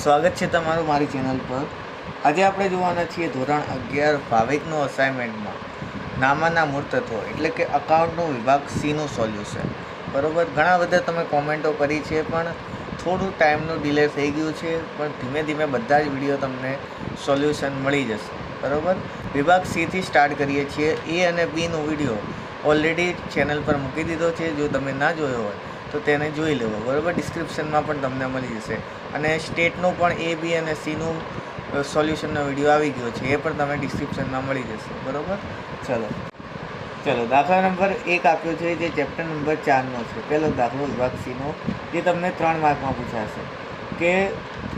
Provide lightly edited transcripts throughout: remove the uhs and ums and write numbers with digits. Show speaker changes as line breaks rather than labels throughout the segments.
સ્વાગત છે તમારું મારી ચેનલ પર। આજે આપણે જોવાના છીએ ધોરણ 11 ભાવિકનું અસાઇનમેન્ટમાં નામાના મૂળ તત્વો એટલે કે અકાઉન્ટનો વિભાગ સીનું સોલ્યુશન। બરાબર, ઘણા બધા તમે કોમેન્ટો કરી છે, પણ થોડું ટાઈમનું ડિલે થઈ ગયું છે, પણ ધીમે ધીમે બધા જ વિડીયો તમને સોલ્યુશન મળી જશે। બરાબર, વિભાગ સીથી સ્ટાર્ટ કરીએ છીએ। એ અને બીનો વિડીયો ઓલરેડી ચેનલ પર મૂકી દીધો છે, જો તમે ના જોયો હોય તો તેને જોઈ લેવો। બરાબર, ડિસ્ક્રિપ્શનમાં પણ તમને મળી જશે। અને સ્ટેટનું પણ એ બી અને સીનું સોલ્યુશનનો વિડીયો આવી ગયો છે, એ પણ તમે ડિસ્ક્રિપ્શનમાં મળી જશે। બરાબર, ચલો દાખલા નંબર 1 આપ્યો છે, જે ચેપ્ટર નંબર 4નો છે। પહેલો દાખલો વિભાગ સીનો, જે તમને 3 માર્કમાં પૂછાશે કે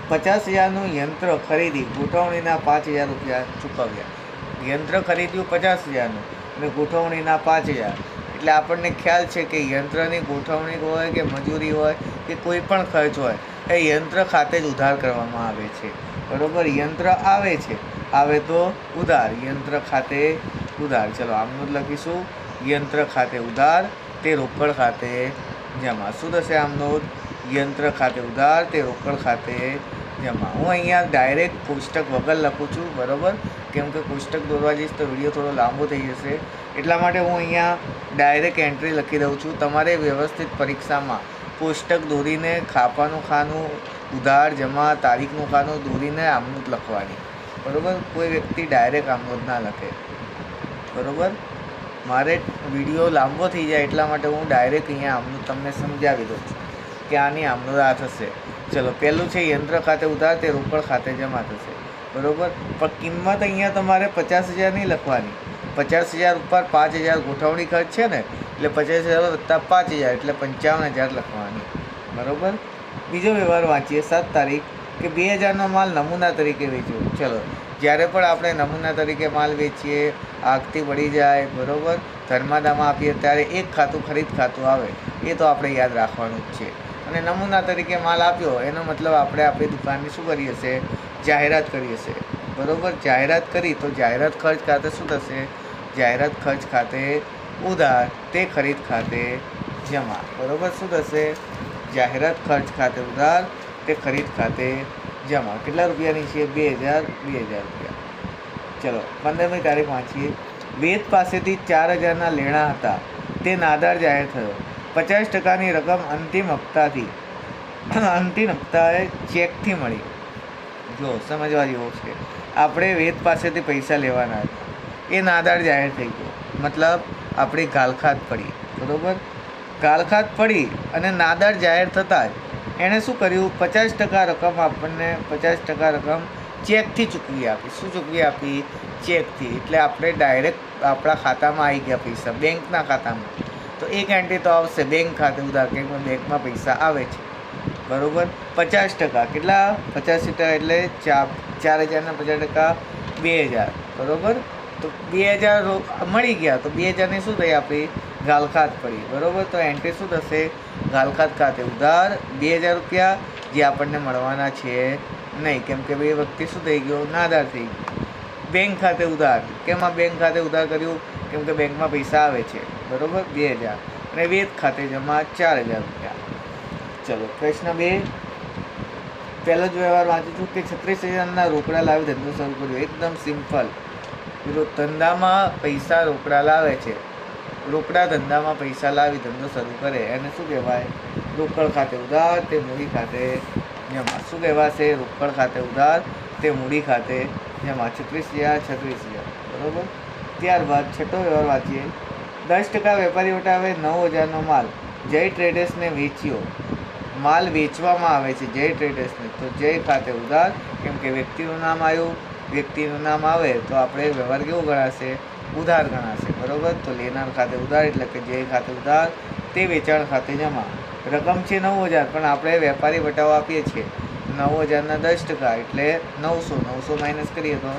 50,000નું યંત્ર ખરીદી ગોઠવણીના 5,000 રૂપિયા ચૂકવ્યા। યંત્ર ખરીદ્યું 50,000નું અને ગોઠવણીના 5,000, એટલે આપણને ખ્યાલ છે કે યંત્રની ગોઠવણી હોય કે મજૂરી હોય કે કોઈ પણ ખર્ચ હોય એ યંત્ર ખાતે જ ઉધાર કરવામાં આવે છે। બરાબર, યંત્ર આવે તો ઉધાર, યંત્ર ખાતે ઉધાર। ચલો આમનું જ લખીશું, યંત્ર ખાતે ઉધાર તે રોકડ ખાતે જમા। શું થશે આમનું? યંત્ર ખાતે ઉધાર તે રોકડ ખાતે જમા। હું અહીંયા ડાયરેક્ટ કોષ્ટક વગર લખું છું, બરાબર, કેમ કે કોષ્ટક દોરવા જઈશ તો વિડીયો થોડો લાંબો થઈ જશે, એટલા માટે હું અહીંયા ડાયરેક્ટ એન્ટ્રી લખી દઉં છું। તમારે વ્યવસ્થિત પરીક્ષામાં કોષ્ટક દોરીને ખાપાનું ખાનું, ઉધાર જમા, તારીખનું ખાનું દોરીને આમનોંધ લખવાની। બરાબર, કોઈ વ્યક્તિ ડાયરેક્ટ આમનોંધ ના લખે। બરાબર, મારે વિડીયો લાંબો થઈ જાય એટલા માટે હું ડાયરેક્ટ અહીંયા આમનોંધ તમને સમજાવી દઉં છું કે આની આમનોંધ આ થશે। ચલો, પહેલું છે યંત્ર ખાતે ઉધાર તે રોકડ ખાતે જમા થશે। બરાબર, પણ કિંમત અહીંયા તમારે 50,000 નહીં લખવાની, 50,000 ઉપર 5,000 ગોઠવણી ખર્ચ છે ને, એટલે 50,000 વત્તા 5,000 એટલે 55,000 લખવાની। બરાબર, બીજો વ્યવહાર વાંચીએ। 7 તારીખ કે 2,000નો માલ નમૂના તરીકે વેચ્યો। ચલો, જ્યારે પણ આપણે નમૂના તરીકે માલ વેચીએ, આગથી બળી જાય, બરાબર, ધર્માદામાં આપીએ ત્યારે એક ખાતું ખરીદ ખાતું આવે, એ તો આપણે યાદ રાખવાનું જ છે। અને નમૂના તરીકે માલ આપ્યો એનો મતલબ આપણે આપણી દુકાનની શું કરી હશે? જાહેરાત કરી હશે। બરાબર, જાહેરાત કરી તો જાહેરાત ખર્ચ ખાતે શું થશે? જાહેરાત ખર્ચ ખાતે ઉધાર તે ખરીદ ખાતે જમા। બરાબર, શું થશે? જાહેરાત ખર્ચ ખાતે ઉધાર તે ખરીદ ખાતે જમા। કેટલા રૂપિયાની છે? 2,000 રૂપિયા। ચલો 15મી તારીખ વાંચીએ। વેદ પાસેથી 4,000ના લેણા હતા, તે નાદાર જાહેર થયો। 50%ની રકમ અંતિમ હપ્તાએ ચેકથી મળી। જો સમજવા જેવો છે, આપણે વેદ પાસેથી પૈસા લેવાના હતા, એ નાદાર જાહેર થઈ ગયો, મતલબ આપણી ગાલખાત પડી। બરાબર, ગાલખાત પડી અને નાદાર જાહેર થતાં જ એણે શું કર્યું? 50% રકમ આપણને 50% રકમ ચેકથી ચૂકવી આપી। શું ચૂકવી આપી? ચેકથી, એટલે આપણે ડાયરેક્ટ આપણા ખાતામાં આવી ગયા પૈસા, બેંકના ખાતામાં। તો એક એન્ટ્રી તો આવશે બેંક ખાતે ઉધાર, કેમ કે બેંકમાં પૈસા આવે છે। બરાબર, 50% કેટલા? 50% એટલે 4,000ના 50% 2,000। બરાબર, તો 2,000 મળી ગયા, તો 2,000ની શું થઈ? આપણી ગાલખાત પડી। બરાબર, તો એન્ટ્રી શું થશે? ગાલખાત ખાતે ઉધાર 2,000 રૂપિયા, જે આપણને મળવાના છે નહીં, કેમ કે બે વ્યક્તિ શું થઈ ગયો? નાદાર થઈ ગયો। બેંક ખાતે ઉધાર, કેમ આ બેંક ખાતે ઉધાર કર્યું? કેમ કે બેંકમાં પૈસા આવે છે। બરાબર, 2,000 અને વેદ ખાતે જમા 4,000 રૂપિયા। ચલો પ્રશ્ન 2, પહેલો જ વ્યવહાર વાંચું છું કે 36,000ના રોકડા લાવી ધંધો શરૂ કર્યો। એકદમ સિમ્પલ, ધંધામાં પૈસા રોકડા લાવે છે, રોકડા ધંધામાં પૈસા લાવી ધંધો શરૂ કરે એને શું કહેવાય? રોકડ ખાતે ઉધાર તે મૂડી ખાતે જમા। શું કહેવાશે? રોકડ ખાતે ઉધાર તે મૂડી ખાતે જમા। 36,000। બરાબર, ત્યારબાદ છઠ્ઠો વ્યવહાર વાંચીએ। 10% વેપારી વટાવે 9,000નો માલ જય ટ્રેડર્સને વેચ્યો। માલ વેચવામાં આવે છે જય ટ્રેડર્સને, તો જય ખાતે ઉધાર, કેમ કે વ્યક્તિનું નામ આવ્યું, વ્યક્તિનું નામ આવે તો આપણે વ્યવહાર કેવો ગણાશે? ઉધાર ગણાશે। બરાબર, તો લેનાર ખાતે ઉધાર એટલે કે જય ખાતે ઉધાર તે વેચાણ ખાતે જમા। રકમ છે 9,000, પણ આપણે વેપારી વટાવો આપીએ છીએ 9,000ના 10% એટલે 900 માઇનસ કરીએ તો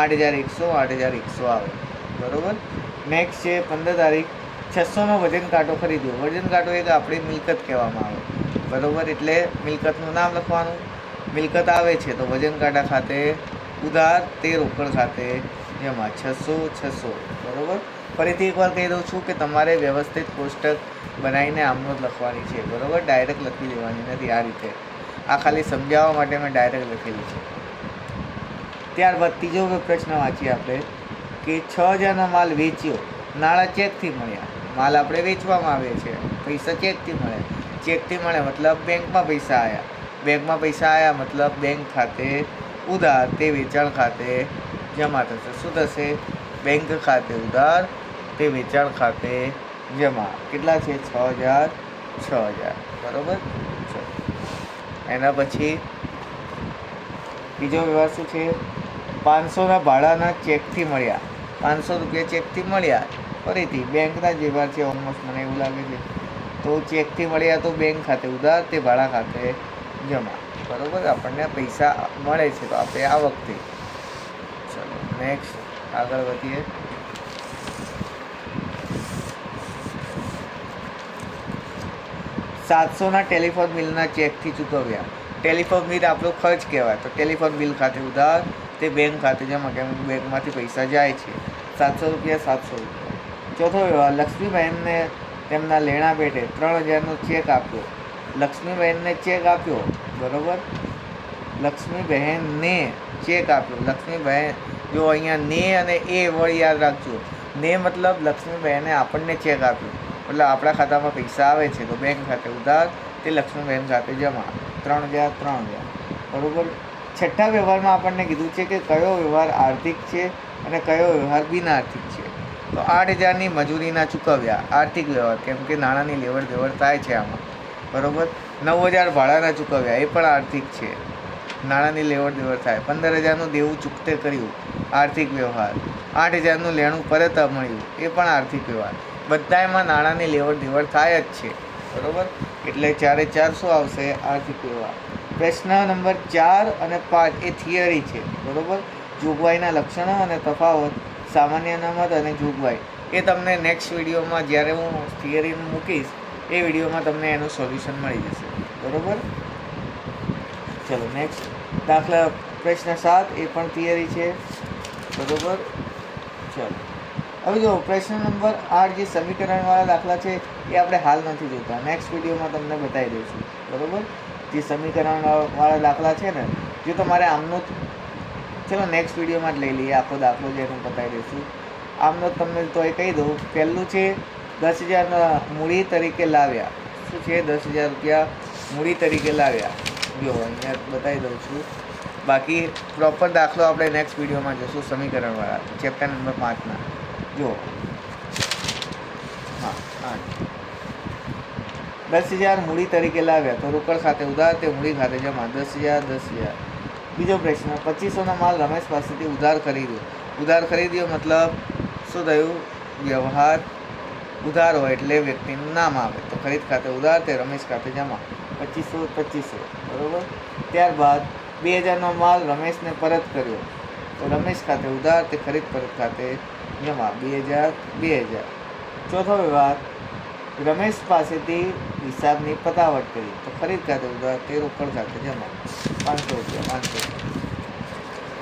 8,100 આવે। બરાબર, નેક્સ્ટ છે 15 તારીખ 600નો વજન કાંટો ખરીદ્યો। વજન કાંટો એક આપણી મિલકત કહેવામાં આવે। બરાબર, એટલે મિલકતનું નામ લખવાનું, મિલકત આવે છે તો વજન કાંટા ખાતે ઉધાર તે રોકડ ખાતે જમા। 600। બરાબર, ફરીથી એકવાર કહી દઉં છું કે તમારે વ્યવસ્થિત કોષ્ટક બનાવીને આમનોંધ લખવાની છે। બરાબર, ડાયરેક્ટ લખી દેવાની નથી, આ રીતે આ ખાલી સમજાવવા માટે મેં ડાયરેક્ટ લખેલું છે. ત્યારબાદ ત્રીજો પ્રશ્ન વાંચીએ આપણે કે 6,000નો માલ વેચ્યો, નાણાં ચેકથી મળ્યા. માલ આપણે વેચવામાં આવે છે, પૈસા ચેકથી મળે. ચેકથી મળે મતલબ બેંકમાં પૈસા આવ્યા. બેંકમાં પૈસા આવ્યા મતલબ બેંક ખાતે ઉધાર, તે વેચાણ ખાતે જમા થશે. શું થશે? બેંક ખાતે ઉધાર, તે વેચાણ ખાતે જમા. કેટલા છે? 6,000. બરાબર. એના પછી બીજો વ્યવહાર શું છે? 500ના ભાડાના ચેકથી મળ્યા. 500 રૂપિયા ચેકથી મળ્યા. ફરીથી બેંકના જ વ્યવહાર છે ઓલમોસ્ટ, મને એવું લાગે છે. તો ચેકથી મળ્યા તો બેંક ખાતે ઉધાર, તે ભાડા ખાતે જમા. બરાબર. આપણને પૈસા મળે છે તો આપણે આ વખતે. ચલો નેક્સ્ટ આગળ વધીએ. $700ના ટેલિફોન બિલના ચેકથી ચૂકવ્યા. ટેલિફોન બિલ આપણો ખર્ચ કહેવાય, તો ટેલિફોન બિલ ખાતે ઉધાર, તે બેંક ખાતે જમા. કેમ બેંકમાંથી પૈસા જાય છે. 700 રૂપિયા 700 રૂપિયા. ચોથો વ્યવહાર, લક્ષ્મીબહેનને તેમના લેણા પેટે 3,000નો ચેક આપ્યો. લક્ષ્મીબહેનને ચેક આપ્યો. બરાબર. લક્ષ્મીબહેનને ચેક આપ્યો. લક્ષ્મીબહેન, જો અહીંયા ને અને એ વર્ડ યાદ રાખજો. ને મતલબ લક્ષ્મીબહેને આપણને ચેક આપ્યો, મતલબ આપણા ખાતામાં પૈસા આવે છે તો બેંક ખાતે ઉધાર, તે લક્ષ્મીબહેન ખાતે જમા. 3,000. બરાબર. છઠ્ઠા વ્યવહારમાં આપણને કીધું છે કે કયો વ્યવહાર આર્થિક છે અને કયો વ્યવહાર બિનઆર્થિક છે. તો 8,000ની મજૂરીના ચૂકવ્યા. આર્થિક વ્યવહાર, કેમ કે નાણાંની લેવડ દેવડ થાય છે આમાં. બરાબર. 9,000 ભાડાના ચૂકવ્યા, એ પણ આર્થિક છે, નાણાંની લેવડ દેવડ થાય. 15,000નું દેવું ચૂકતે કર્યું, આર્થિક વ્યવહાર. 8,000નું લેણું પરત મળ્યું, એ પણ આર્થિક વ્યવહાર. બધામાં નાણાંની લેવડ દેવડ થાય જ છે. બરાબર. એટલે 4 શું આવશે? આર્થિક વ્યવહાર. પ્રશ્ન નંબર 4 અને 5 એ થિયરી છે. બરાબર. જોગવાઈના લક્ષણો અને તફાવત, સામાન્ય અનામત અને જોગવાઈ, એ તમને નેક્સ્ટ વિડીયોમાં જ્યારે હું થિયરીનું મૂકીશ એ વિડીયોમાં તમને એનું સોલ્યુશન મળી જશે. બરાબર. ચલો નેક્સ્ટ દાખલા. પ્રશ્ન 7 એ પણ થિયરી છે. બરાબર. ચલો હવે જો પ્રશ્ન નંબર 8 જે સમીકરણવાળા દાખલા છે એ આપણે હાલ નથી જોતા, નેક્સ્ટ વિડીયોમાં તમને બતાવી દઈશું. બરાબર. જે સમીકરણવાળા દાખલા છે ને, જો તમારે આમનો, ચલો નેક્સ્ટ વિડીયોમાં જ લઈ લઈએ આખો દાખલો, જેનું બતાવી દઈશું. આમનો તમને તો એ કહી દઉં. પહેલું છે 10,000 મૂડી તરીકે લાવ્યા. શું છે? 10,000 રૂપિયા મૂડી તરીકે લાવ્યા. જો અહીંયા બતાવી દઉં છું. બાકી પ્રોપર દાખલો આપણે નેક્સ્ટ વિડીયોમાં જોઈશું, સમીકરણવાળા ચેપ્ટર નંબર 5ના. જો હા 10,000 મૂડી તરીકે લાવ્યા તો રોકડ ખાતે ઉધાર, તે મૂડી ખાતે જમા. 10,000. બીજો પ્રશ્ન, 2,500નો માલ રમેશ પાસેથી ઉધાર ખરીદ્યો. ઉધાર ખરીદ્યો મતલબ શું થયું? વ્યવહાર ઉધાર હોય એટલે વ્યક્તિનું નામ આવે, તો ખરીદ ખાતે ઉધાર, તે રમેશ ખાતે જમા. 2,500. બરાબર. ત્યારબાદ 2,000નો માલ રમેશને પરત કર્યો, તો રમેશ ખાતે ઉધાર, તે ખરીદ પરત ખાતે જમા. 2,000. ચોથો વ્યવહાર, રમેશ પાસેથી હિસાબની પતાવટ કરી, તો ખરીદ ખાતે ઉધાર, તે રોકડ ખાતે જમા. 500 રૂપિયા.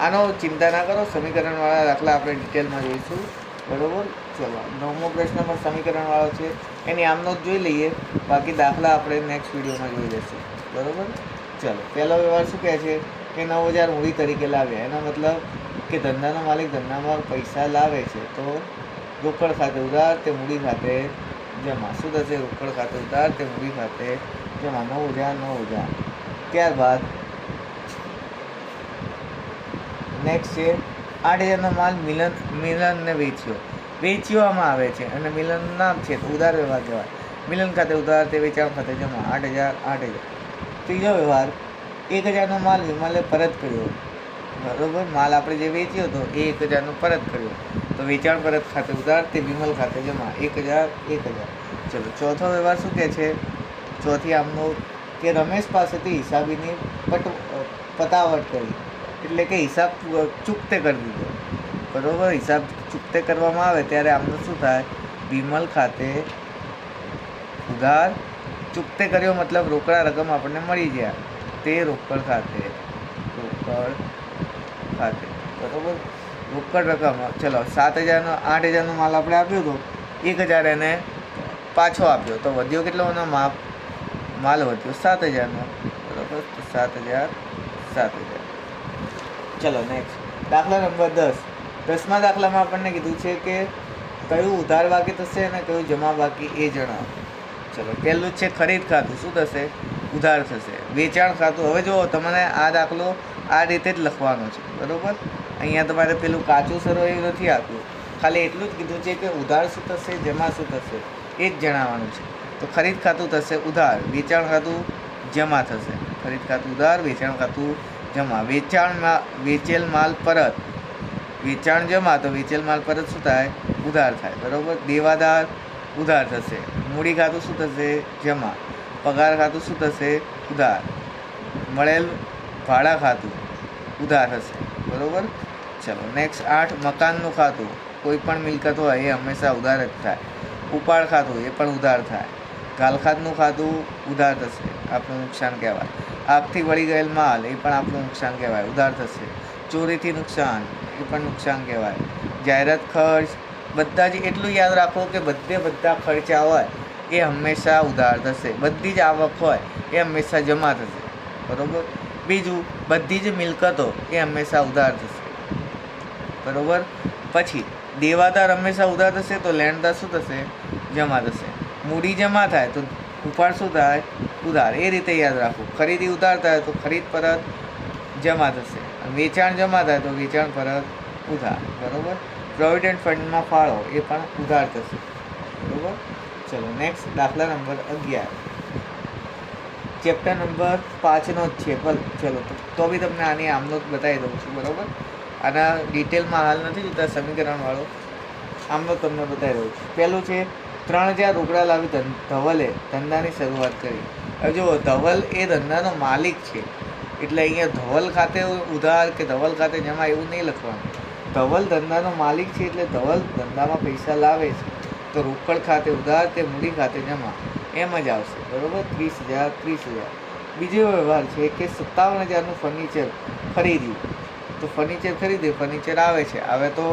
આનો ચિંતા ના કરો, સમીકરણવાળા દાખલા આપણે ડિટેલમાં જોઈશું. બરાબર. ચલો 9મો પ્રશ્ન પણ સમીકરણવાળો છે, એની આમનો જ જોઈ લઈએ, બાકી દાખલા આપણે નેક્સ્ટ વિડીયોમાં જોઈ લઈશું. બરાબર. ચલો પહેલો વ્યવહાર શું કહે છે કે 9,000 મૂડી તરીકે લાવ્યા. એનો મતલબ કે ધંધાનો માલિક ધંધામાં પૈસા લાવે છે તો રોકડ ખાતે ઉધાર, તે મૂડી ખાતે જમા. શું થશે? રોકડ ખાતે ઉધાર, તે મૂડી ખાતે જમા. 9,000. ત્યારબાદ નેક્સ્ટ છે 8,000નો માલ મિલનને વેચવામાં આવે છે અને મિલનનું નામ છે તો ઉધાર વ્યવહાર કહેવાય. મિલન ખાતે ઉધાર, તે વેચાણ ખાતે જમા. 8,000. ત્રીજો વ્યવહાર, 1,000નો માલ વિમલે પરત કર્યો. બરાબર. માલ આપણે જે વેચ્યો હતો એ 1,000નો પરત કર્યો, તો વેચાણ પરત ખાતે ઉધાર, તે વિમલ ખાતે જમા. 1,000. ચલો ચોથો વ્યવહાર શું કહે છે? ચોથી આમનો કે રમેશ પાસેથી હિસાબીની પતાવટ કરી, એટલે કે હિસાબ ચૂકતે કરી દીધો. બરાબર. હિસાબ ચૂકતે કરવામાં આવે ત્યારે આમનું શું થાય? વિમલ ખાતે ઉધાર, ચૂકતે કર્યો મતલબ રોકડા રકમ આપણને મળી ગયા, તે રોકડ ખાતે. બરાબર. રોકડ રકમ. ચલો 7,000નો 8,000નો માલ આપણે આપ્યો હતો, 1,000 એને પાછો આપ્યો, તો વધ્યો કેટલોનો માલ વધ્યો? 7,000નો. બરાબર. વાપસ તો 7,000. ચલો નેક્સ્ટ દાખલા નંબર 10. દાખલામાં આપણને કીધું છે કે કયું ઉધાર બાકી થશે અને કયું જમા બાકી એ જણાવો. ચલો પહેલું જ છે ખરીદ ખાતું. શું થશે? ઉધાર થશે. વેચાણ ખાતું, હવે જુઓ તમને આ દાખલો આ રીતે જ લખવાનો છે, બરાબર. અહીંયા તમારે પેલું કાચું સરો એવું નથી આપ્યું, ખાલી એટલું જ કીધું છે કે ઉધાર શું થશે, જમા શું થશે એ જ જણાવવાનું છે. તો ખરીદ ખાતું થશે ઉધાર, વેચાણ ખાતું જમા થશે. ખરીદ ખાતું ઉધાર, વેચાણ ખાતું જમા. વેચાણમાં વેચેલ માલ પરત, વેચાણ જમા તો વેચેલ માલ પરત શું થાય? ઉધાર થાય, બરાબર. દેવાદાર ઉધાર થશે. મૂડી ખાતું શું થશે? જમા. પગાર ખાતું શું થશે? ઉધાર. મળેલ ભાડા ખાતું ઉધાર હશે, બરાબર. ચલો નેક્સ્ટ 8. મકાનનું ખાતું, કોઈ પણ મિલકત હોય એ હંમેશા ઉધાર જ થાય. ઉપાડ ખાતું એ પણ ઉધાર થાય. ગાલખાતનું ખાતું ઉધાર થશે, આપણું નુકસાન કહેવાય. આગથી વળી ગયેલ માલ એ પણ આપણું નુકસાન કહેવાય, ઉધાર થશે. ચોરીથી નુકસાન એ પણ નુકસાન કહેવાય. જાહેરાત ખર્ચ, બધા જ એટલું યાદ રાખો કે બધા ખર્ચા હોય એ હંમેશા ઉધાર થશે. બધી જ આવક હોય એ હંમેશા જમા થશે, બરાબર. બીજું, બધી જ મિલકતો એ હંમેશા ઉધાર થશે, બરાબર. પછી દેવાદાર હંમેશા ઉધાર થશે, તો લેણદાર શું થશે? જમા થશે. મૂડી જમા થાય તો ઉપાડ શું થાય? ઉધાર. એ રીતે યાદ રાખો. ખરીદી ઉધાર થાય તો ખરીદ પરત જમા થશે. વેચાણ જમા થાય તો વેચાણ પરત ઉધાર, બરાબર. પ્રોવિડન્ટ ફંડમાં ફાળો એ પણ ઉધાર થશે, બરાબર. ચલો નેક્સ્ટ દાખલા નંબર 11. ચેપ્ટર નંબર 5નો જ છે, ચલો તો બી તમને આની આમનો જ બતાવી દઉં છું, બરાબર. આના ડિટેલમાં હાલ નથી જોતા, સમીકરણવાળો આમનો તમને બતાવી દઉં છું. પહેલું છે 3,000 રોકડા લાવી ધવલે ધંધાની શરૂઆત કરી. હવે જુઓ, ધવલ એ ધંધાનો માલિક છે, એટલે અહીંયા ધવલ ખાતે ઉધાર કે ધવલ ખાતે જમા એવું નહીં લખવાનું. ધવલ ધંધાનો માલિક છે એટલે ધવલ ધંધામાં પૈસા લાવે છે, તો રોકડ ખાતે ઉધાર, તે મૂડી ખાતે જમા એમ જ આવશે, બરાબર. 30,000. બીજો વ્યવહાર છે કે 57,000નું ફર્નિચર ખરીદ્યું, તો ફર્નિચર ખરીદે, ફર્નિચર આવે છે, આવે તો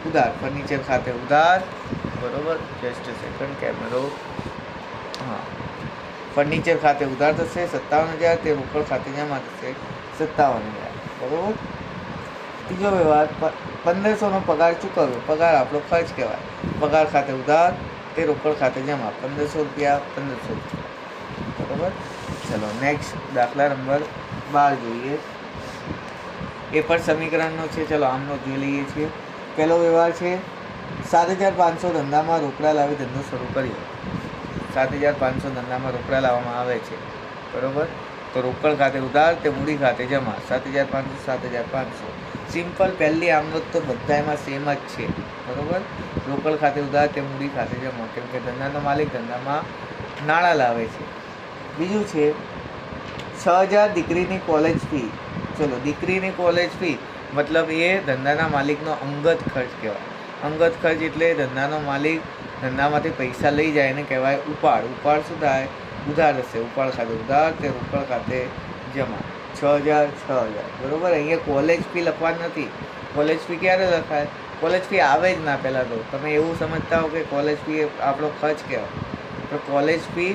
ઉધાર, ફર્નિચર ખાતે ઉધાર, બરાબર. જસ્ટ સેકન્ડ કેમેરો, હા. ફર્નિચર ખાતે ઉધાર થશે 57,000, તે રોકડ ખાતે જમા થશે 57,000, બરાબર. ત્રીજો વ્યવહાર 1,500નો પગાર ચૂકવ્યો, પગાર આપણો ખર્ચ કહેવાય, પગાર ખાતે ઉધાર, તે રોકડ ખાતે જમા, 1,500 રૂપિયા, બરાબર. ચલો નેક્સ્ટ દાખલા નંબર 12 જોઈએ. એ પણ સમીકરણનો છે, ચલો આમનો જોઈ લઈએ છીએ. પહેલો વ્યવહાર છે 7,500 ધંધામાં રોકડા લાવી ધંધો શરૂ કર્યો. 7,500 ધંધામાં રોકડા લાવવામાં આવે છે, બરાબર. તો રોકડ ખાતે ઉધાર, તે મૂડી ખાતે જમા, 7,500 7,500. સિમ્પલ, પહેલી આમનો તો બધામાં સેમ જ છે, બરાબર. રોકડ ખાતે ઉધાર, તે મૂડી ખાતે જમા, કેમ કે ધંધાનો માલિક ધંધામાં નાણાં લાવે છે. બીજું છે 6,000 દીકરીની કોલેજ ફી. ચલો, દીકરીની કોલેજ ફી મતલબ એ ધંધાના માલિકનો અંગત ખર્ચ કહેવાય. અંગત ખર્ચ એટલે ધંધાનો માલિક ધંધામાંથી પૈસા લઈ જાય એને કહેવાય ઉપાડ. ઉપાડ શું થાય? ઉધાર હશે. ઉપાડ ખાતે ઉધાર, તે રોકડ ખાતે જમા, 6,000, બરાબર. અહીંયા કોલેજ ફી લખવાની નથી. કોલેજ ફી ક્યારે લખાય? કોલેજ ફી આવે જ ના. પહેલાં તો તમે એવું સમજતા હો કે કોલેજ ફી આપણો ખર્ચ કહેવાય, તો કોલેજ ફી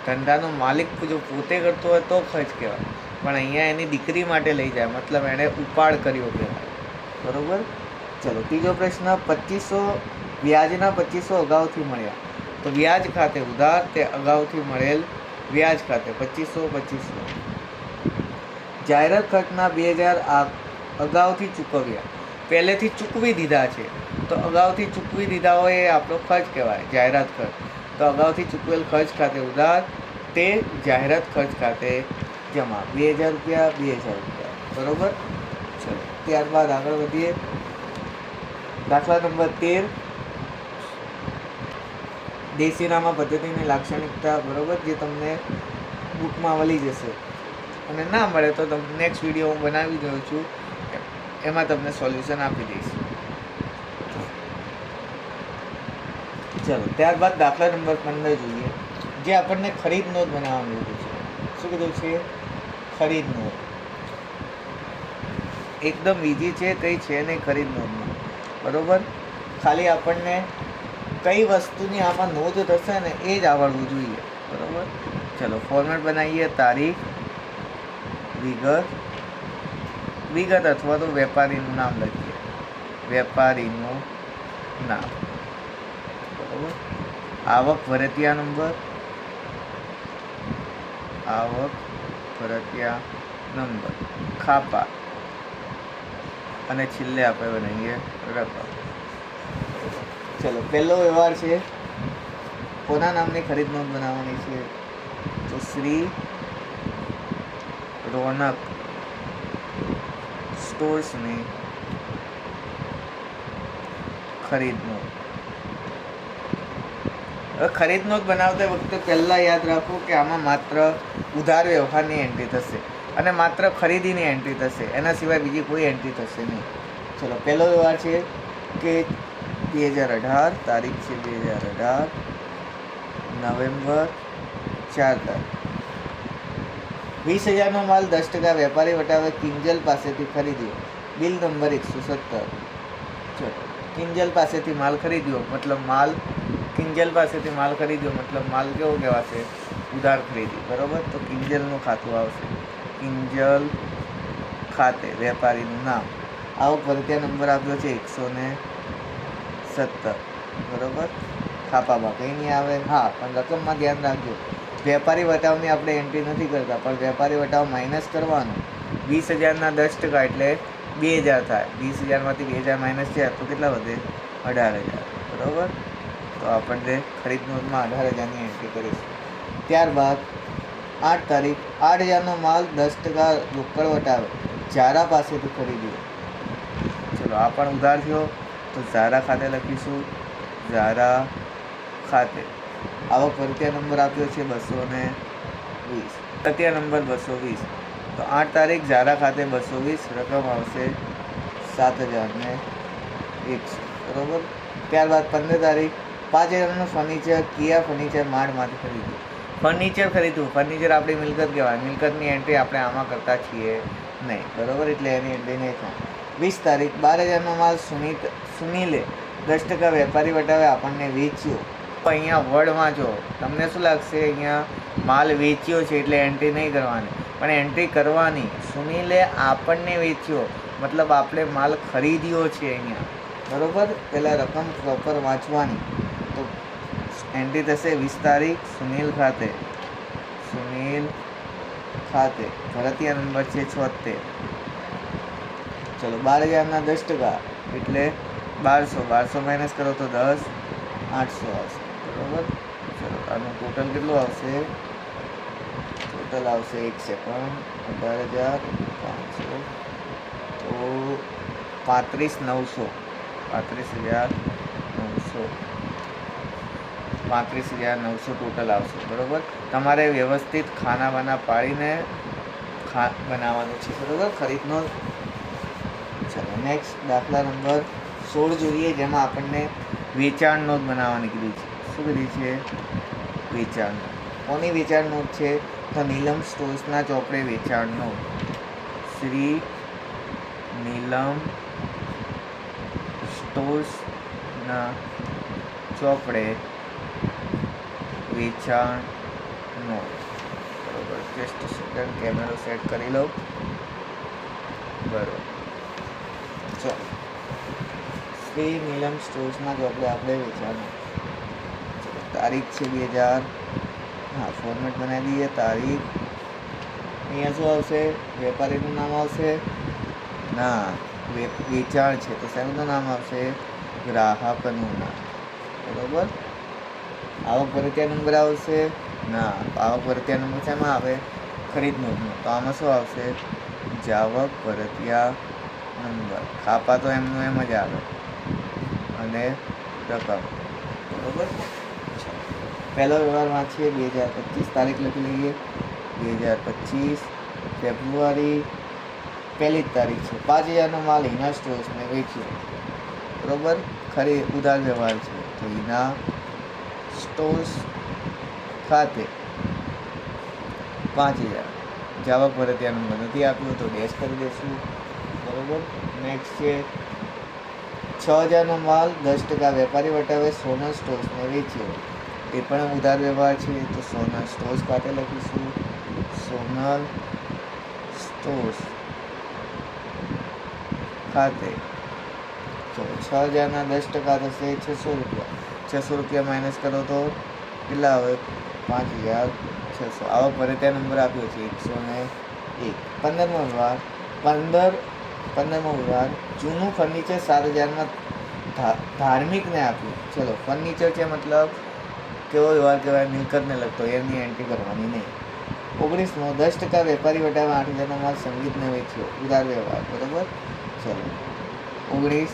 ધંધાનો માલિક જો પોતે કરતો હોય તો ખર્ચ કહેવાય, પણ અહીંયા એની દીકરી માટે લઈ જાય, મતલબ એણે ઉપાડ કર્યો કહેવાય, બરાબર. ચલો ત્રીજો પ્રશ્ન 2,500 વ્યાજના 2,500 અગાઉથી મળ્યા, તો વ્યાજ ખાતે ઉધાર, તે અગાઉથી મળેલ વ્યાજ ખાતે 2,500. જાહેરાત ખર્ચના 2,000 અગાઉથી ચૂકવ્યા, પહેલેથી ચૂકવી દીધા છે, તો અગાઉથી ચૂકવી દીધા હોય એ આપણો ખર્ચ કહેવાય, જાહેરાત ખર્ચ. તો અગાઉથી ચૂકવેલ ખર્ચ ખાતે ઉધાર, તે જાહેરાત ખર્ચ ખાતે જમા, 2,000 રૂપિયા 2,000 રૂપિયા, બરાબર. ચલો ત્યારબાદ આગળ વધીએ. દાખલા નંબર 13. દેશીનામા પદ્ધતિની લાક્ષણિકતા, બરાબર, જે તમને બુકમાં મળી જશે, અને ના મળે તો તમને નેક્સ્ટ વિડીયો હું બનાવી દઉં છું, એમાં તમને સોલ્યુશન આપી દઈશ. ચલો ત્યારબાદ દાખલા નંબર 15 જોઈએ, જે આપણને ખરીદ નોંધ બનાવવાનું કીધું છે. શું કીધું છે? ખરીદ નોંધ. એકદમ ઈઝી છે, કંઈ છે નહીં ખરીદ નોંધમાં, બરાબર. ખાલી આપણને કઈ વસ્તુની આમાં નોંધ થશે ને એ જ આવડવું જોઈએ, બરાબર. ચલો ફોર્મેટ બનાવીએ. તારીખ, વિગત અથવા તો વેપારીનું નામ લખીએ, વેપારીનું નામ, બરાબર. આવક ભરતિયા નંબર, આવક ભરતિયા નંબર, ખાપા, અને છેલ્લે આપણે બનાવીએ રકમ. ચલો, પહેલો વ્યવહાર છે, કોના નામની ખરીદ નોંધ બનાવવાની છે? તો શ્રી રોનક સ્ટોર્સની ખરીદ નોંધ. હવે ખરીદ નોંધ બનાવતા વખતે પહેલાં યાદ રાખો કે આમાં માત્ર ઉધાર વ્યવહારની એન્ટ્રી થશે અને માત્ર ખરીદીની એન્ટ્રી થશે, એના સિવાય બીજી કોઈ એન્ટ્રી થશે નહીં. ચલો, પહેલો વ્યવહાર છે કે 2018, તારીખ છે 2018, નવેમ્બર 4 તારીખ. 20,000નો માલ 10% વેપારી વટાવે કિંજલ પાસેથી ખરીદ્યો. Bill number 117. ચલો, કિંજલ પાસેથી માલ ખરીદ્યો મતલબ માલ, કિંજલ પાસેથી માલ ખરીદ્યો મતલબ માલ કેવો કહેવાશે? ઉધાર ખરીદી, બરાબર. તો કિંજલનું ખાતું આવશે, કિંજલ ખાતે, વેપારીનું નામ. આવક ભરતિયા નંબર આપ્યો છે 117, બરાબર. ખાપામાં કંઈ નહીં આવે. હા, પણ રકમમાં ધ્યાન રાખજો, વેપારી વટાવની આપણે એન્ટ્રી નથી કરતા, પણ વેપારી વટાવ માઇનસ કરવાનું. 20,000ના 10% એટલે 2,000 થાય. 20,000માંથી 2,000 માઇનસ થયા તો કેટલા વધે? 18,000, બરાબર. તો આપણે ખરીદ નોંધમાં 18,000ની એન્ટ્રી કરીશું. ત્યારબાદ 8 તારીખ, 8,000નો માલ 10% રોકડ વટાવે ઝારા પાસેથી ખરીદ્યો. ચલો, આ પણ ઉધાર થયો, તો ઝારા ખાતે લખીશું, ઝારા ખાતે. આવક ભરતિયા નંબર આપ્યો છે 220, ભરતિયા નંબર 220. તો 8 તારીખ ઝારા ખાતે 220, રકમ આવશે 7,100, બરાબર. ત્યારબાદ 15 તારીખ, 5,000નું ફર્નિચર કિયા ફર્નિચર માર્ટમાંથી ખરીદ્યું. ફર્નિચર ખરીદવું, ફર્નિચર આપણી મિલકત કહેવાય, મિલકતની એન્ટ્રી આપણે આમાં કરતા છીએ નહીં, બરાબર, એટલે એની એન્ટ્રી નહીં થાય. 20 તારીખ, 12,000નો માલ સુનીલે 10% વેપારી વટાવે આપણને વેચ્યો. અહીંયા વર્ડમાં જો તમને શું લાગશે, અહીંયા માલ વેચ્યો છે એટલે એન્ટ્રી નહીં કરવાની, પણ એન્ટ્રી કરવાની. સુનીલે આપણને વેચ્યો મતલબ આપણે માલ ખરીદ્યો છે અહીંયા, બરાબર. પહેલાં રકમ પ્રોપર વાંચવાની. તો એન્ટ્રી થશે 20 તારીખ, સુનિલ ખાતે, સુનિલ ખાતે, ભરતિયા નંબર છે 76. ચલો, 12,000ના 10% એટલે 1200 માઇનસ કરો તો 10, 800 આવશે, બરાબર. ચલો, આનું ટોટલ કેટલું આવશે? ટોટલ આવશે 1 સેકન્ડ, 18,500, તો 35,900, 35,900 ટોટલ આવશે, બરાબર. તમારે વ્યવસ્થિત ખાના વાના પાડીને બનાવવાનું છે, બરાબર, ખરીદનો. ચાલો, નેક્સ્ટ દાખલા નંબર 16 જોઈએ, જેમાં આપણને વેચાણ નોંધ બનાવવાની કીધી છે. શું કીધી છે? વેચાણ નોંધ. કોની વેચાણ નોંધ છે? તો નીલમ સ્ટોર્સના ચોપડે વેચાણ નોંધ. શ્રી નીલમ સ્ટોર્સના ચોપડે વેચાણ નોંધ, બરાબર. જસ્ટ સેકન્ડ, કેમેરો સેટ કરી લો, બરાબર. ચલો, શ્રી નીલમ સ્ટોર્સના ચોપડે આપણે વેચાણ. ચલો, તારીખ છે 2000, હા, ફોર્મેટ બનાવી દઈએ. તારીખ, અહીંયા શું આવશે? વેપારીનું નામ આવશે? ના, વેચાણ છે તો શેનું નામ આવશે? ગ્રાહકનું નામ, બરાબર. આવક ભરતિયા નંબર આવશે? ના, આવક ભરતિયા નંબર શેમાં આવે? ખરીદ નોંધનો. તો આમાં શું આવશે? જાવક ભરતિયા નંબર. ખાપા તો એમનું એમ જ આવે, અને રકમ, બરાબર. પહેલો વ્યવહાર વાંચીએ 2025, તારીખ લખી લઈએ 2025 ફેબ્રુઆરી, પહેલી જ તારીખ છે. 5,000નો માલ હિના સ્ટોર્સને વેચ્યો, બરાબર. ઉધાર વ્યવહાર છે, તો હિના સ્ટોર્સ ખાતે 5,000. જાવક ભરતિયા નંબર નથી આપ્યો તો ડેશ કરી દઈશું, બરાબર. નેક્સ્ટ છે 6,000નો માલ 10% વેપારી વટાવે સોનલ સ્ટોર્સને વેચ્યો. એ પણ ઉધાર વ્યવહાર છે, તો સોનલ સ્ટોર્સ ખાતે લખીશું, સોનલ સ્ટોર્સ ખાતે તો 6,000ના 10% થશે 600 રૂપિયા. 600 રૂપિયા માઇનસ કરો તો કેટલા આવે? 5,600. આવો પરિત્યા નંબર આપ્યો છે 101. 15મો વ્યવહાર 15મો વ્યવહાર જૂનું ફર્નિચર 7,000માં ધાર્મિકને આપ્યું. ચલો, ફર્નિચર છે મતલબ કેવો વ્યવહાર કહેવાય? મિલકતને લગતો, એની એન્ટ્રી કરવાની નહીં. 19મો 10% વેપારી વટામાં 8,000નો માલ સંગીતને વેચ્યો. ઉધાર વ્યવહાર. બરાબર. ચલો, 19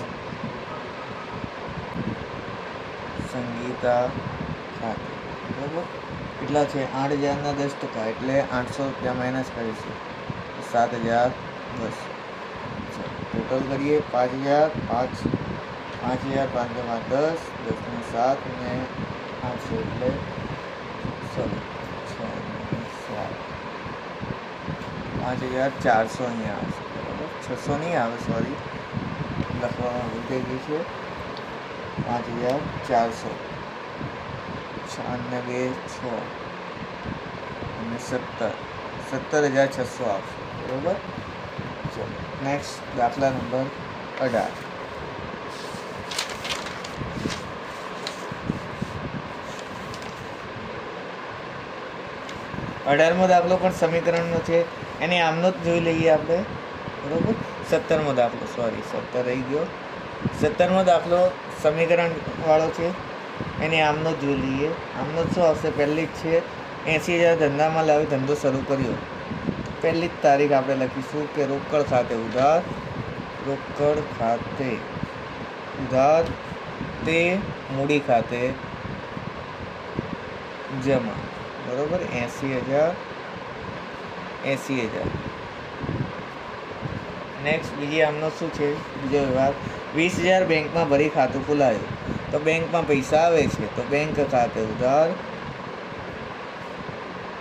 સંગીતા ખાતે. બરાબર. કેટલા છે? 8,000ના 10% એટલે 800 રૂપિયા માઇનસ કરીશું. 7,010. ટોટલ કરીએ 5,000 5,000 10 10 ને 7 ને 800 એટલે સોરી 5,400 અહીંયા આવશે. બરાબર. 600 નહીં આવે, સોરી, લખવામાં ભૂલ થઈ ગઈ છે. 5,400. 4 ને 2 6 અને 17,600 આવશે. બરાબર. ચલો, નેક્સ્ટ દાખલા નંબર 18. 18મો દાખલો પણ સમીકરણનો છે, એની આમનો જ જોઈ લઈએ આપણે. બરાબર. 17મો દાખલો, સોરી 17 રહી ગયો. 17મો દાખલો સમીકરણ વાળો છે, એની આમનો જ જોઈ લઈએ. આમનો શું આવશે? પહેલી જ છે 80,000 ધંધામાં લાવી ધંધો શરૂ કર્યો. પહેલી જ તારીખ આપણે લખીશું કે રોકડ ખાતે ઉધાર, રોકડ ખાતે ઉધાર તે મૂડી ખાતે જમા. બરાબર. 80,000. નેક્સ્ટ બીજી આમનો શું છે? બીજો વ્યવહાર 20,000 બેંકમાં ભરી ખાતું ખોલાયું. તો બેંકમાં પૈસા આવે છે તો બેંક ખાતે ઉધાર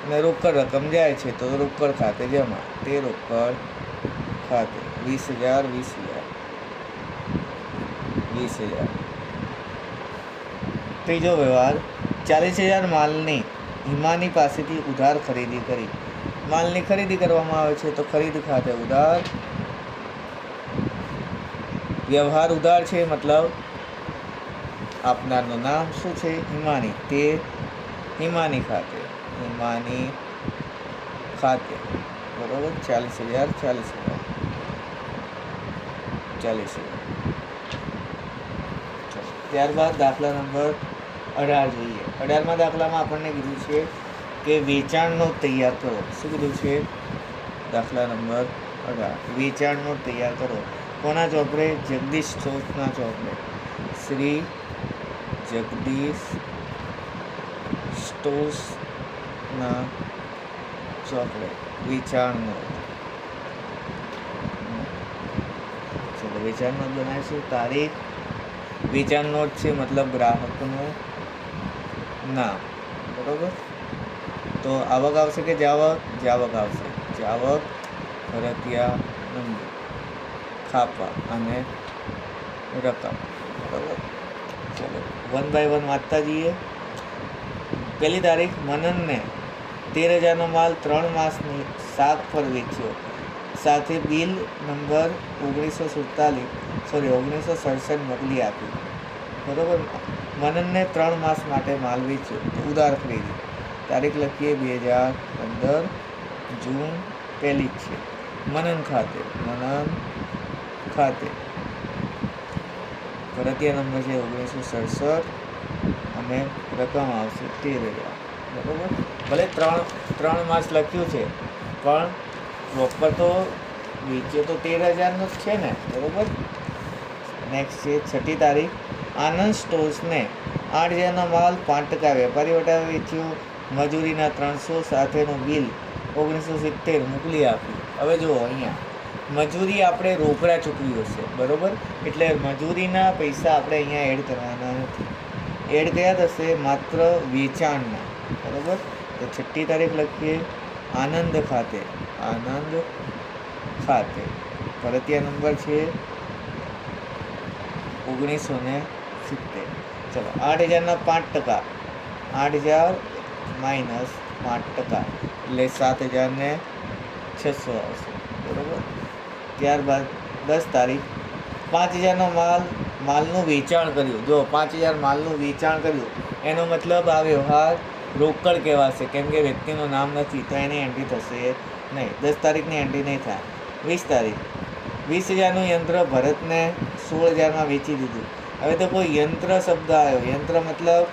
અને રોકડ રકમ જાય છે તો રોકડ ખાતે જમા. તે રોકડ ખાતે 20,000. ત્રીજો વ્યવહાર 40,000 માલની હિમાની પાસેથી ઉધાર ખરીદી કરી. માલની ખરીદી કરવામાં આવે છે તો ખરીદ ખાતે ઉધાર. વ્યવહાર ઉધાર છે મતલબ આપનારનું નામ શું છે? હિમાની. તે હિમાની ખાતે બરાબર. 40,000. ત્યારબાદ દાખલા નંબર 18 જોઈએ. 18મા દાખલામાં આપણને કીધું છે કે વેચાણ નોટ તૈયાર કરો. શું કીધું છે? દાખલા નંબર 18 વેચાણ નોટ તૈયાર કરો. કોના ચોપડે? જગદીશ સ્ટોર્સના ચોપડે. શ્રી જગદીશ સ્ટોર્સના ચોપડે વેચાણ નોટ. ચલો, વેચાણ નોટ બનાવીશું. તારીખ વેચાણ નોટ છે મતલબ ગ્રાહકનું નામ. બરાબર. તો આવક આવશે કે જાવક? જાવક આવશે. જાવક, ફરજિયા નંબર, છાપા અને રકમ. બરાબર. ચલો, 1 by 1 વાંચતા જઈએ. પહેલી તારીખ મનનને 13,000નો માલ 3 માસની શાક પર વેચ્યો. સાથે બિલ નંબર 1967 મોકલી આપ્યું. બરાબર. મનનને 3 માસ માટે માલ વેચ્યો તો ઉધાર ખરીદી. તારીખ લખીએ 2015 જૂન. પહેલી જ છે. મનન ખાતે ફરજિયા નંબર છે 1967 અને રકમ આવશે 13,000. બરાબર. ભલે 3 માસ લખ્યું છે પણ પ્રોપર તો વેચ્યો તો 13,000નો જ છે ને. બરાબર. નેક્સ્ટ છે 6ઠી તારીખ આનંદ સ્ટોર્સને 8,000નો માલ 5% વેપારી વટાવે વેચ્યો. મજૂરીના 300 સાથેનું બિલ 1970 મોકલી આપ્યું. હવે જુઓ, અહીંયા મજૂરી આપણે રોકડા ચૂકવ્યું હશે. બરાબર. એટલે મજૂરીના પૈસા આપણે અહીંયા એડ કરવાના નથી. એડ કયા થશે? માત્ર વેચાણના. બરાબર. તો 6ઠી તારીખ લખીએ આનંદ ખાતે ફરજિયા નંબર છે 1970. ચલો, 8,000ના 5%. 8,000 માઇનસ 5% એટલે 7,600 આવશે. બરાબર. ત્યારબાદ 10 તારીખ 5,000નો માલનું વેચાણ કર્યું. જો 5,000 માલનું વેચાણ કર્યું એનો મતલબ આ વ્યવહાર રોકડ કહેવાશે, કેમ કે વ્યક્તિનું નામ નથી તો એની એન્ટ્રી થશે નહીં. 10 તારીખની એન્ટ્રી નહીં થાય. 20 તારીખ 20,000નું યંત્ર ભરતને 16,000માં વેચી દીધું. હવે તો કોઈ યંત્ર શબ્દ આવ્યો, યંત્ર મતલબ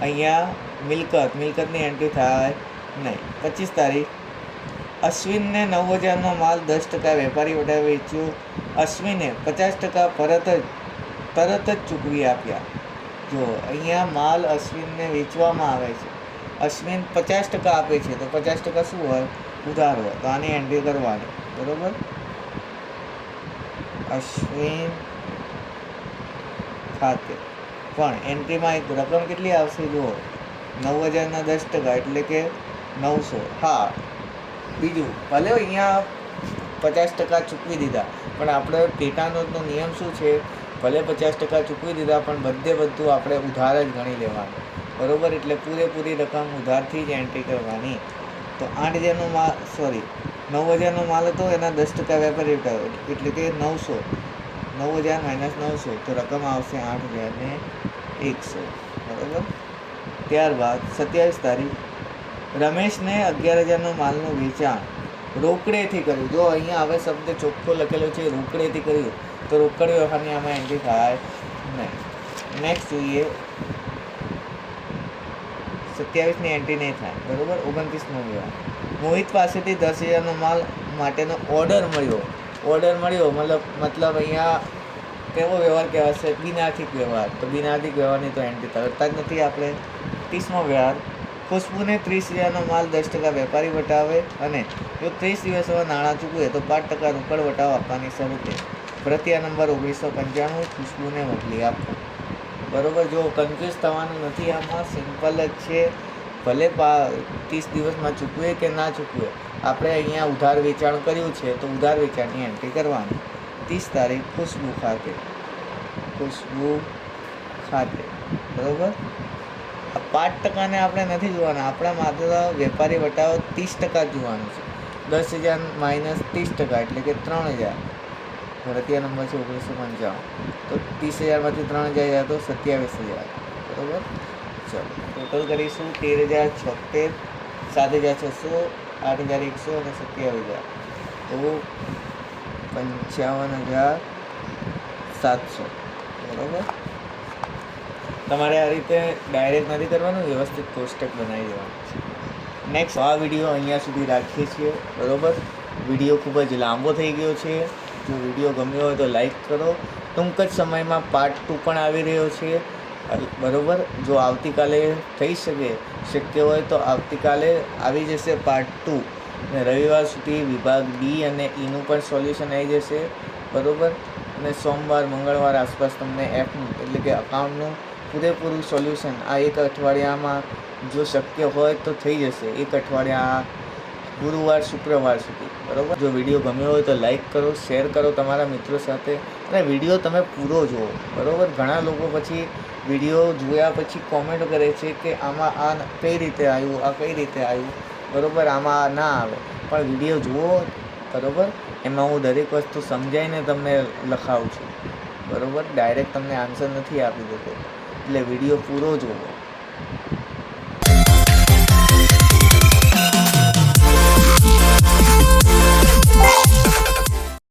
અહીંયા મિલકતની એન્ટ્રી થાય નહીં. 25 તારીખ અશ્વિનને 9,000નો માલ 10% વેપારી વડે વેચ્યો. અશ્વિને 50% તરત જ ચૂકવી આપ્યા. જો અહીંયા માલ અશ્વિનને વેચવામાં આવે છે, અશ્વિન 50% આપે છે તો 50% શું હોય? ઉધાર હોય. તો આની એન્ટ્રી કરવાની. બરાબર. અશ્વિન ખાતે પણ એન્ટ્રીમાં એક રકમ કેટલી આવશે? જુઓ 9,000ના 10% એટલે કે 900. હા, બીજું ભલે અહીંયા 50% ચૂકવી દીધા, પણ આપણે પેટા નોટનો નિયમ શું છે? ભલે 50% ચૂકવી દીધા પણ બધું આપણે ઉધાર જ ગણી લેવાનું. બરાબર. એટલે પૂરેપૂરી રકમ ઉધારથી જ એન્ટ્રી કરવાની. તો 8,000નો માલ 9,000નો માલ હતો, એના 10% વેપારી ઉઠાવ્યો એટલે કે 900. 9,000 - 900 તો રકમ આવશે 8,100. બરાબર. ત્યારબાદ 27 તારીખ રમેશને 11,000નો માલનું વેચાણ રોકડેથી કર્યું. જો અહીંયા હવે શબ્દ ચોખ્ખો લખેલો છે રોકડેથી કર્યું તો રોકડ વ્યવહારની આમાં એન્ટ્રી થાય નહીં. નેક્સ્ટ જોઈએ 27ની એન્ટ્રી નહીં થાય. બરાબર. 29નો વ્યવહાર મોહિત પાસેથી 10,000નો માલ માટેનો ઓર્ડર મળ્યો. મતલબ અહીંયા કેવો વ્યવહાર કહેવાશે? બિનાર્થિક વ્યવહાર. તો બિનાર્થિક વ્યવહારની તો એન્ટ્રી કરતા જ નથી આપણે. 30મો વ્યવહાર ખુશ્બુને 30,000નો માલ 10% વેપારી વટાવે અને જો 30 દિવસમાં નાણાં ચૂકવે તો 5% રોકડ વટાવ આપવાની શરતે પ્રત્યા નંબર 1995 ખુશ્બુને મોકલી આપવો. બરાબર. જો કન્ફ્યુઝ થવાનું નથી, આમાં સિમ્પલ જ છે. ભલે 30 દિવસમાં ચૂકવે કે ના ચૂકવે, આપણે અહીંયા ઉધાર વેચાણ કર્યું છે તો ઉધાર વેચાણની એન્ટ્રી કરવાની. 30 તારીખ ખુશ્બુ ખાતે. બરાબર. આ 5%ને આપણે નથી જોવાના, આપણે માત્ર વેપારી વટાવો 30% જોવાનું છે. 10,000 - 30% એટલે કે 3,000. પ્રત્યા નંબર છે 1995. તો 30,000માંથી 3,000 જાય તો 27,000. બરાબર. ચલો ટોટલ કરીશું 13,076, 7,600, 8,100 અને 27,000. તો 55,700. બરાબર. તમારે આ રીતે ડાયરેક્ટ નથી કરવાનું, વ્યવસ્થિત કોષ્ટક બનાવી દેવાનું છે. નેક્સ્ટ આ વિડીયો અહીંયા સુધી રાખીએ છીએ. બરાબર. વિડીયો ખૂબ જ લાંબો થઈ ગયો છે. જો વિડીયો ગમ્યો હોય તો લાઈક કરો. ટૂંક જ સમયમાં પાર્ટ 2 પણ આવી રહ્યો છે. બરાબર. જો આવતીકાલે થઈ શક્ય હોય તો આવતીકાલે આવી જશે પાર્ટ 2 અને રવિવાર સુધી વિભાગ ડી અને ઈનું પણ સોલ્યુશન આવી જશે. બરાબર. અને સોમવાર મંગળવાર આસપાસ તમને એફનું એટલે કે અકાઉન્ટનું પૂરેપૂરું સોલ્યુશન આ એક અઠવાડિયામાં જો શક્ય હોય તો થઈ જશે. એક અઠવાડિયા ગુરુવાર શુક્રવાર સુધી. બરાબર. જો વિડીયો ગમ્યો હોય તો લાઈક કરો, શેર કરો તમારા મિત્રો સાથે અને વિડીયો તમે પૂરો જુઓ. બરાબર. ઘણા લોકો પછી વિડીયો જોયા પછી કોમેન્ટ કરે છે કે આમાં આ કઈ રીતે આવ્યું, આ કઈ રીતે આવ્યું. બરાબર. આમાં ના આવે, પણ વિડીયો જુઓ. બરાબર. એમાં હું દરેક વસ્તુ સમજાવીને તમને લખાવું છું. બરાબર. ડાયરેક્ટ તમને આન્સર નથી આપી દેતો, એટલે વિડીયો પૂરો જુઓ.